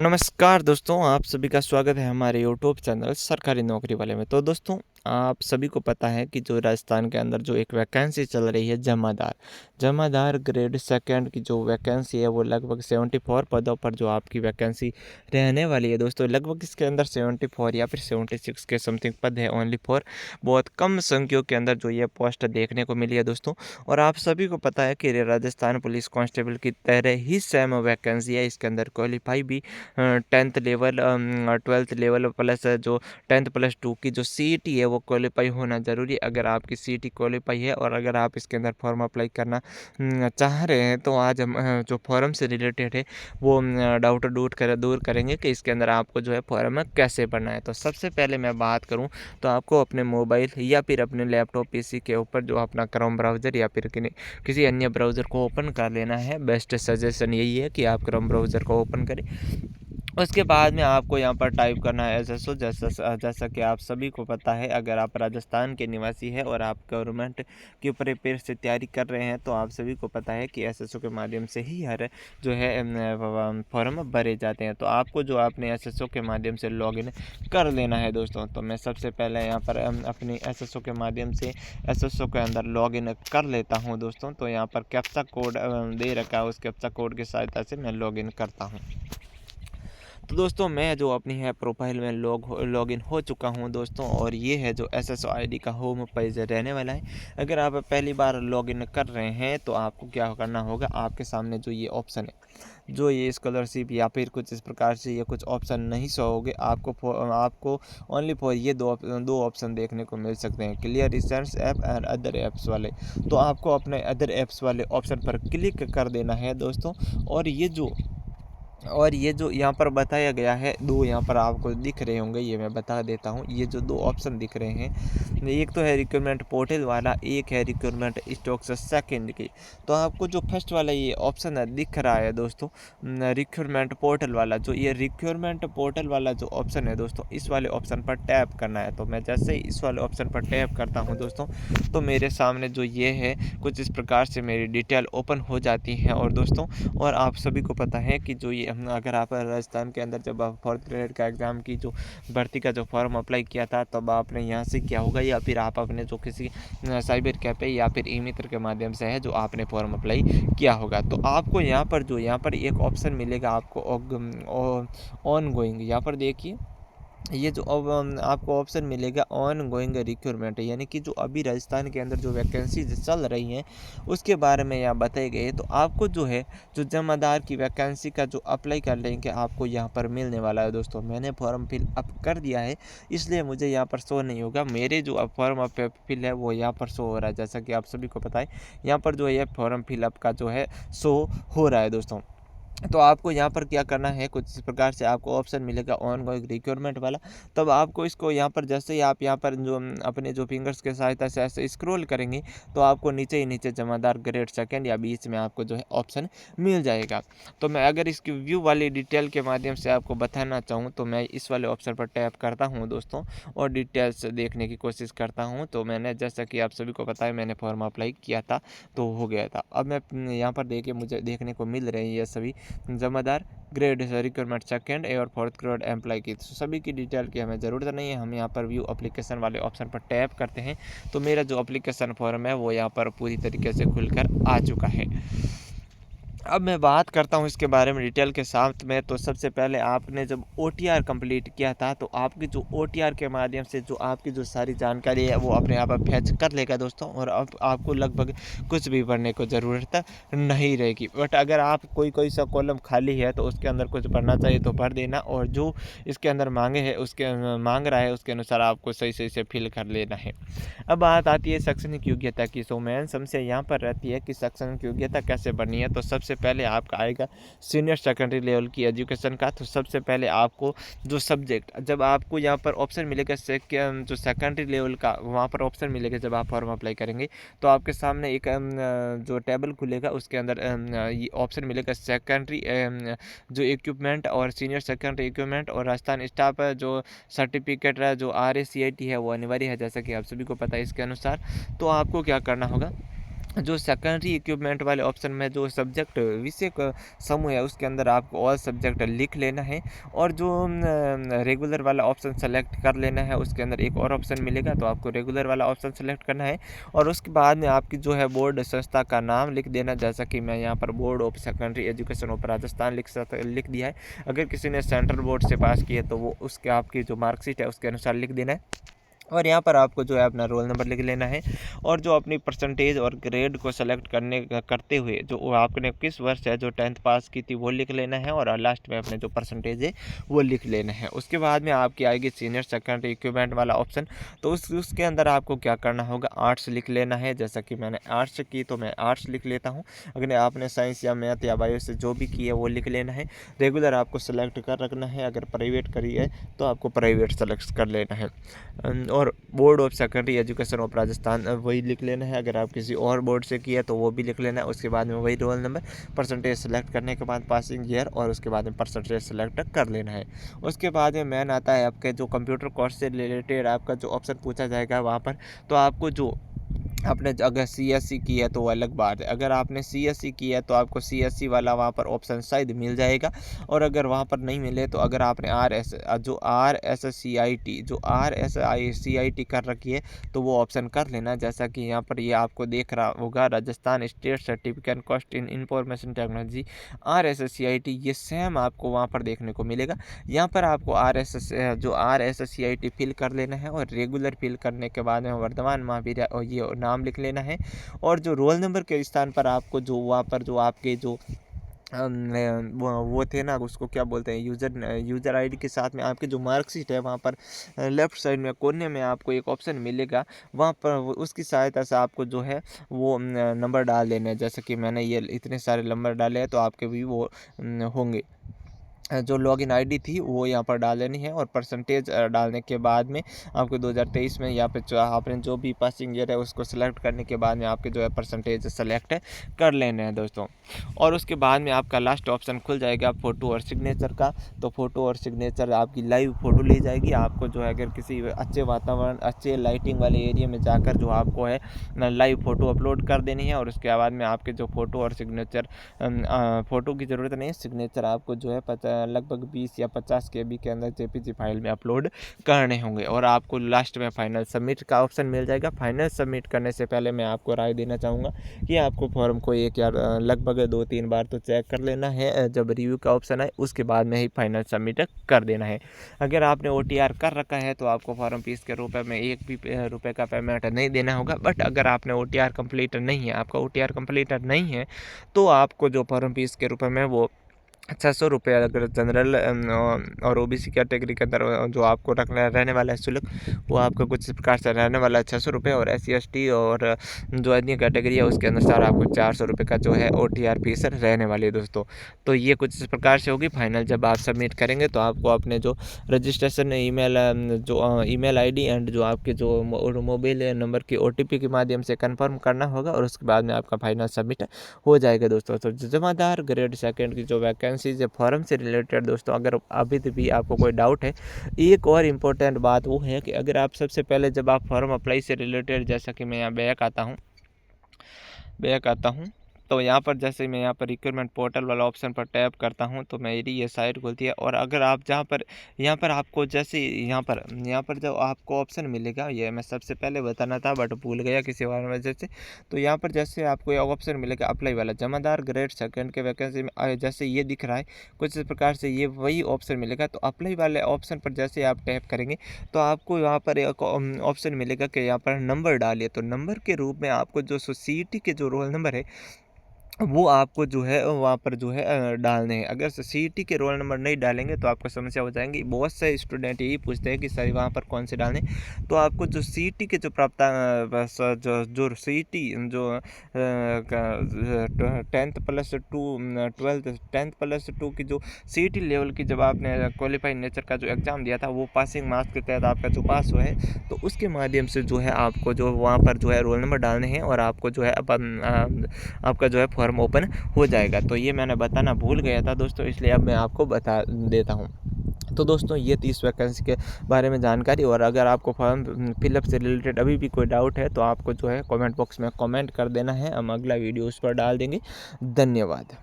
नमस्कार दोस्तों, आप सभी का स्वागत है हमारे यूट्यूब चैनल सरकारी नौकरी वाले में। तो दोस्तों, आप सभी को पता है कि जो राजस्थान के अंदर जो एक वैकेंसी चल रही है जमादार ग्रेड सेकंड की जो वैकेंसी है वो लगभग 74 पदों पर जो आपकी वैकेंसी रहने वाली है दोस्तों। लगभग इसके अंदर 74 या फिर 76 के समथिंग पद है ओनली फॉर बहुत कम संख्यों के अंदर जो ये पोस्ट देखने को मिली है दोस्तों। और आप सभी को पता है कि राजस्थान पुलिस कांस्टेबल की तरह ही सेम वैकेंसी है। इसके अंदर क्वालिफाई भी 10th level 12th level plus जो 10th प्लस 2 की जो सीईटी है वो क्वालिफाई होना ज़रूरी है। अगर आपकी सीईटी क्वालिफाई है और अगर आप इसके अंदर फॉर्म अप्लाई करना चाह रहे हैं तो आज हम जो फॉर्म से रिलेटेड है वो डाउट दूर करेंगे कि इसके अंदर आपको जो है फॉर्म कैसे भरना है। तो सबसे पहले मैं बात करूँ तो आपको अपने मोबाइल या फिर अपने लैपटॉप पीसी के ऊपर जो अपना क्रोम ब्राउज़र या फिर किसी अन्य ब्राउज़र को ओपन कर लेना है। बेस्ट सजेशन यही है कि आप क्रोम ब्राउज़र को ओपन करें। उसके बाद में आपको यहाँ पर टाइप करना है एसएसओ। जैसा कि आप सभी को पता है, अगर आप राजस्थान के निवासी हैं और आप गवर्नमेंट की प्रिपेयर से तैयारी कर रहे हैं तो आप सभी को पता है कि एसएसओ के माध्यम से ही हर जो है फॉर्म भरे जाते हैं। तो आपको जो अपने एसएसओ के माध्यम से लॉगिन कर लेना है दोस्तों। तो मैं सबसे पहले यहाँ पर अपनी एसएसओ के माध्यम से एसएसओ के अंदर लॉगिन कर लेता हूँ दोस्तों। तो यहाँ पर कैप्चा कोड दे रखा है, उस कैप्चा कोड की सहायता से मैं लॉगिन करता हूँ। तो दोस्तों, मैं जो अपनी है प्रोफाइल में लॉगिन हो चुका हूं दोस्तों। और ये है जो एसएसओ आईडी का होम पेज रहने वाला है। अगर आप पहली बार लॉगिन कर रहे हैं तो आपको क्या करना होगा, आपके सामने जो ये ऑप्शन है, जो ये स्कॉलरशिप या फिर कुछ इस प्रकार से ये कुछ ऑप्शन नहीं शो होंगे आपको ओनली फॉर ये दो ऑप्शन देखने को मिल सकते हैं, क्लियर रिसर्च ऐप और अदर ऐप्स वाले। तो आपको अपने अदर ऐप्स वाले ऑप्शन पर क्लिक कर देना है दोस्तों। और ये जो यहाँ पर बताया गया है, दो यहाँ पर आपको दिख रहे होंगे, ये मैं बता देता हूँ। ये जो दो ऑप्शन दिख रहे हैं, एक तो है रिक्रूटमेंट पोर्टल वाला, एक है रिक्रूटमेंट स्टॉक्स सेकंड की। तो आपको जो फर्स्ट वाला ये ऑप्शन है दिख रहा है दोस्तों, रिक्रूटमेंट पोर्टल वाला, जो ये रिक्रूटमेंट पोर्टल वाला जो ऑप्शन है दोस्तों, इस वाले ऑप्शन पर टैप करना है। तो मैं जैसे ही इस वाले ऑप्शन पर टैप करता हूँ दोस्तों, तो मेरे सामने जो ये है कुछ इस प्रकार से मेरी डिटेल ओपन हो जाती है। और दोस्तों, और आप सभी को पता है कि जो ये अगर आप राजस्थान के अंदर जब आप 4th ग्रेड का एग्ज़ाम की जो भर्ती का जो फॉर्म अप्लाई किया था, तब आपने यहाँ से किया होगा या फिर आप अपने जो किसी साइबर कैफे या फिर ई मित्र के माध्यम से है जो आपने फॉर्म अप्लाई किया होगा। तो आपको यहाँ पर एक ऑप्शन मिलेगा आपको ऑन गोइंग। यहाँ पर देखिए, ये जो अब आपको ऑप्शन मिलेगा ऑन गोइंग रिक्रूटमेंट, यानी कि जो अभी राजस्थान के अंदर जो वैकेंसी चल रही हैं उसके बारे में यहाँ बताए गए। तो आपको जो है जो जमादार की वैकेंसी का जो अप्लाई कर लेंगे आपको यहाँ पर मिलने वाला है दोस्तों। मैंने फॉर्म फिल अप कर दिया है, इसलिए मुझे यहाँ पर शो नहीं होगा। मेरे जो अब फॉर्म फिल है वो यहाँ पर शो हो रहा है। जैसा कि आप सभी को पता है, यहाँ पर जो है फॉर्म फिलअप का जो है शो हो रहा है दोस्तों। तो आपको यहाँ पर क्या करना है, कुछ इस प्रकार से आपको ऑप्शन मिलेगा ऑन गोइंग रिक्वायरमेंट वाला। तब आपको इसको यहाँ पर जैसे ही आप यहाँ पर जो अपने जो फिंगर्स के सहायता से ऐसे स्क्रॉल करेंगे तो आपको नीचे ही नीचे जमादार ग्रेड सेकंड या बीच में आपको जो है ऑप्शन मिल जाएगा। तो मैं अगर इसकी व्यू वाली डिटेल के माध्यम से आपको बताना चाहूँ तो मैं इस वाले ऑप्शन पर टैप करता हूँ दोस्तों, और डिटेल्स देखने की कोशिश करता हूँ। तो मैंने, जैसा कि आप सभी को पता है, मैंने फॉर्म अप्लाई किया था तो हो गया था। अब मैं यहाँ पर देखिए, मुझे देखने को मिल रही है ये सभी जमादार ग्रेड रिक्वायरमेंट सेकंड और 4th ग्रेड एम्प्लॉय की। तो सभी की डिटेल की हमें ज़रूरत नहीं है। हम यहाँ पर व्यू एप्लीकेशन वाले ऑप्शन पर टैप करते हैं तो मेरा जो एप्लीकेशन फॉर्म है वो यहाँ पर पूरी तरीके से खुलकर आ चुका है। अब मैं बात करता हूँ इसके बारे में डिटेल के साथ में। तो सबसे पहले आपने जब OTR कंप्लीट किया था तो आपकी जो OTR के माध्यम से जो आपकी जो सारी जानकारी है वो अपने आप फैच कर लेगा दोस्तों। और अब आपको लगभग कुछ भी भरने को ज़रूरत नहीं रहेगी। बट अगर आप कोई सा कॉलम खाली है तो उसके अंदर कुछ भरना चाहिए तो भर देना, और जो इसके अंदर मांग रहा है उसके अनुसार आपको सही सही से फिल कर लेना है। अब बात आती है शैक्षणिक योग्यता की। सो मेन समस्या यहाँ पर रहती है कि शैक्षणिक योग्यता कैसे बननी है। तो सबसे पहले आपका आएगा सीनियर सेकेंडरी लेवल की एजुकेशन का। तो सबसे पहले आपको जो सब्जेक्ट, जब आपको यहाँ पर ऑप्शन मिलेगा जो सेकेंडरी लेवल का, वहाँ पर ऑप्शन मिलेगा जब आप फॉर्म अप्लाई करेंगे तो आपके सामने एक जो टेबल खुलेगा उसके अंदर ये ऑप्शन मिलेगा सेकेंडरी जो इक्विपमेंट और सीनियर सेकेंडरी इक्विपमेंट और राजस्थान स्टाफ जो सर्टिफिकेट जो RACIT है वो अनिवार्य है, जैसा कि आप सभी को पता है। इसके अनुसार तो आपको क्या करना होगा, जो सेकेंडरी इक्विपमेंट वाले ऑप्शन में जो सब्जेक्ट विषय का समूह है उसके अंदर आपको ऑल सब्जेक्ट लिख लेना है, और जो रेगुलर वाला ऑप्शन सेलेक्ट कर लेना है उसके अंदर एक और ऑप्शन मिलेगा, तो आपको रेगुलर वाला ऑप्शन सेलेक्ट करना है। और उसके बाद में आपकी जो है बोर्ड संस्था का नाम लिख देना, जैसा कि मैं यहाँ पर board of secondary education of Rajasthan लिख दिया है। अगर किसी ने सेंट्रल बोर्ड से पास किया तो वो उसके आपकी जो मार्कशीट है उसके अनुसार लिख देना है। और यहाँ पर आपको जो है अपना रोल नंबर लिख लेना है, और जो अपनी परसेंटेज और ग्रेड को सेलेक्ट करते हुए जो आपने किस वर्ष है जो 10th पास की थी वो लिख लेना है, और लास्ट में अपने जो परसेंटेज है वो लिख लेना है। उसके बाद में आपकी आएगी सीनियर सेकेंडरी इक्विपमेंट वाला ऑप्शन, तो उसके अंदर आपको क्या करना होगा, आर्ट्स लिख लेना है। जैसा कि मैंने आर्ट्स की तो मैं आर्ट्स लिख लेता हूँ, अगर आपने साइंस या मैथ या बायो से जो भी की है वो लिख लेना है। रेगुलर आपको सेलेक्ट कर रखना है, अगर प्राइवेट करी है तो आपको प्राइवेट सेलेक्ट कर लेना है, और board of secondary education of Rajasthan वही लिख लेना है। अगर आप किसी और बोर्ड से किया तो वो भी लिख लेना है। उसके बाद में वही रोल नंबर, परसेंटेज सेलेक्ट करने के बाद पासिंग ईयर, और उसके बाद में परसेंटेज सेलेक्ट कर लेना है। उसके बाद में मैन आता है आपके जो कंप्यूटर कोर्स से रिलेटेड आपका जो ऑप्शन पूछा जाएगा वहाँ पर, तो आपको जो आपने अगर CSC की है तो वो अलग बात है, अगर आपने CSC की है तो आपको CSC वाला वहाँ पर ऑप्शन शायद मिल जाएगा, और अगर वहाँ पर नहीं मिले तो अगर आपने RSCIT कर रखी है तो वो ऑप्शन कर लेना। जैसा कि यहाँ पर ये आपको देख रहा होगा, Rajasthan state certificate cost in information technology RSCIT, ये सेम आपको वहाँ पर देखने को मिलेगा। यहाँ पर आपको RSCIT फिल कर लेना है, और रेगुलर फिल करने के बाद में वर्धमान महाविद्यालय और ये नाम लिख लेना है। और जो रोल नंबर के स्थान पर आपको जो वहाँ पर जो आपके जो वो थे ना, उसको क्या बोलते हैं, यूज़र आईडी के साथ में आपकी जो मार्कशीट है वहाँ पर लेफ़्ट साइड में कोने में आपको एक ऑप्शन मिलेगा, वहाँ पर उसकी सहायता से आपको जो है वो नंबर डाल देना है। जैसे कि मैंने ये इतने सारे नंबर डाले हैं तो आपके भी वो होंगे। जो लॉगिन आईडी थी वो यहाँ पर डाल देनी है, और परसेंटेज डालने के बाद में आपको 2023 में यहाँ पे आपने जो भी पासिंग ईयर है उसको सेलेक्ट करने के बाद में आपके जो है परसेंटेज सेलेक्ट कर लेने हैं दोस्तों। और उसके बाद में आपका लास्ट ऑप्शन खुल जाएगा फ़ोटो और सिग्नेचर का। तो फ़ोटो और सिग्नेचर आपकी लाइव फ़ोटो ली जाएगी। आपको जो है अगर किसी अच्छे वातावरण, अच्छे लाइटिंग वाले एरिया में जाकर जो आपको है लाइव फ़ोटो अपलोड कर देनी है, और उसके बाद में आपके जो फ़ोटो और सिग्नेचर, फ़ोटो की ज़रूरत नहीं है, सिग्नेचर आपको जो है लगभग 20 या 50 KB के अंदर JPG फाइल में अपलोड करने होंगे, और आपको लास्ट में फाइनल सबमिट का ऑप्शन मिल जाएगा। फाइनल सबमिट करने से पहले मैं आपको राय देना चाहूँगा कि आपको फॉर्म को एक या लगभग 2-3 बार तो चेक कर लेना है, जब रिव्यू का ऑप्शन है उसके बाद में ही फाइनल सबमिट कर देना है। अगर आपने OTR कर रखा है तो आपको फॉर्म फीस के रूप में 1 भी रुपये का पेमेंट नहीं देना होगा। बट अगर आपने OTR कंप्लीट नहीं है, आपका OTR कंप्लीट नहीं है, तो आपको जो फॉर्म फीस के रूप में वो 600 रुपये, अगर जनरल और OBC कैटेगरी के अंदर जो आपको रहने वाला है शुल्क, वो आपका कुछ इस प्रकार से रहने वाला है 600 रुपये, और SC ST और जो अन्य कैटेगरी है उसके अनुसार आपको 400 रुपये का जो है OTR फीस रहने वाली है दोस्तों। तो ये कुछ इस प्रकार से होगी। फाइनल जब आप सबमिट करेंगे तो आपको अपने जो रजिस्ट्रेशन ईमेल ID एंड जो आपके जो मोबाइल नंबर की OTP के माध्यम से कन्फर्म करना होगा, और उसके बाद में आपका फाइनल सबमिट हो जाएगा दोस्तों। तो जमादार ग्रेड सेकंड की जो वैकेंसीज फॉर्म से रिलेटेड दोस्तों, अगर अभी भी आपको कोई डाउट है, एक और इम्पोर्टेंट बात वो है कि अगर आप सबसे पहले जब आप फॉर्म अप्लाई से रिलेटेड, जैसा कि मैं यहाँ बैक आता हूँ तो यहाँ पर जैसे मैं यहाँ पर रिक्रूटमेंट पोर्टल वाला ऑप्शन पर टैप करता हूँ तो मेरी ये साइट खुलती है। और अगर आप यहाँ पर आपको जैसे यहाँ पर जब आपको ऑप्शन मिलेगा, ये मैं सबसे पहले बताना था बट भूल गया किसी वजह से। तो यहाँ पर जैसे आपको ये ऑप्शन मिलेगा अप्लाई वाला, जमादार ग्रेड सेकंड के वैकेंसी में जैसे ये दिख रहा है कुछ इस प्रकार से, ये वही ऑप्शन मिलेगा। तो अप्लाई वाले ऑप्शन पर जैसे आप टैप करेंगे तो आपको यहाँ पर एक ऑप्शन मिलेगा कि यहाँ पर नंबर डालिए। तो नंबर के रूप में आपको जो CET के जो रोल नंबर है वो आपको जो है वहाँ पर जो है डालने हैं। अगर CET के रोल नंबर नहीं डालेंगे तो आपको समस्या हो जाएंगी। बहुत से स्टूडेंट यही पूछते हैं कि सर वहाँ पर कौन से डालने, तो आपको जो CET के जो जो CET जो 10+2 की जो CET लेवल की जब आपने क्वालिफाइड नेचर का जो एग्ज़ाम दिया था वो पासिंग मार्क्स के तहत आपका जो पास हुआ है, तो उसके माध्यम से जो है आपको जो वहाँ पर जो है रोल नंबर डालने हैं, और आपको जो है आपका जो है फॉर्म ओपन हो जाएगा। तो ये मैंने बताना भूल गया था दोस्तों, इसलिए अब मैं आपको बता देता हूँ। तो दोस्तों ये थी इस वैकेंसी के बारे में जानकारी। और अगर आपको फॉर्म फिलअप से रिलेटेड अभी भी कोई डाउट है तो आपको जो है कमेंट बॉक्स में कमेंट कर देना है, हम अगला वीडियो उस पर डाल देंगे। धन्यवाद।